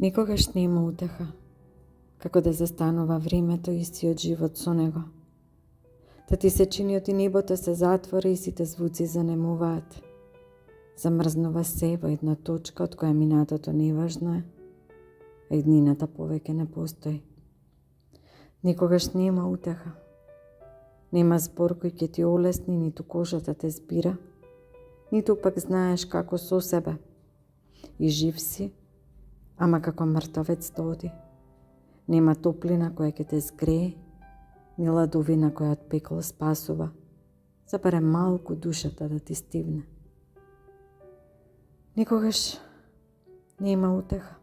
Никогаш нема утеха, како да застанува времето и истиот живот со него. Да ти се чини и небото се затвори и сите звуци занемуваат. Замрзнува се во една точка од која минатото неважно е, а иднината повеќе не постои. Никогаш нема утеха. Нема збор кој ќе ти олесни, ниту кожата те збира, ниту пак знаеш како со себе. И жив си, ама како мртовец доди. Нема топлина која ќе те згрее, ни ладовина која од пекло спасува, за барем малку душата да ти стивне. Никогаш нема утеха.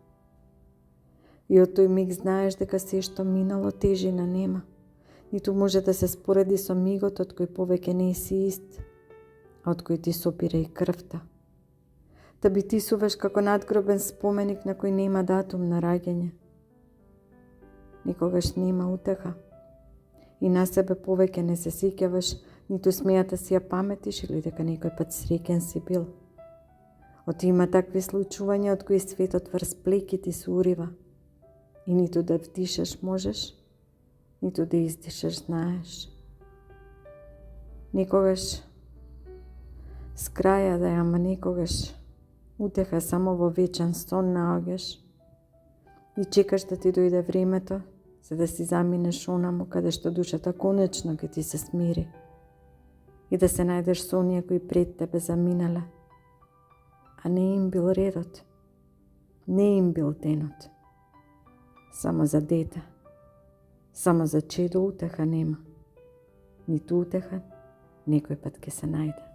И од тој миг знаеш дека се што минало тежина нема, ниту може да се спореди со мигот од кој повеќе не си ист, а од кој ти сопира и крвта. Да би тисуваш како надгробен споменик на кој нема датум на раѓање. Никогаш нема утеха. И на себе повеќе не се сеќаваш, ниту смеја да си ја паметиш или дека некој пат среќен си бил. Оти има такви случувања од кои светот врз плеки ти се урива. И ниту да вдишаш можеш, ниту да издишаш знаеш. Никогаш с краја да ја, ама никогаш утеха само во вечен сон наоѓаш и чекаш да ти дојде времето за да си заминеш онаму каде што душата конечно ќе ти се смири и да се најдеш со оние кои пред тебе заминале, а не им бил редот, не им бил денот. Само за дете, само за чедо утеха нема, ниту утеха некој пат ќе се најде.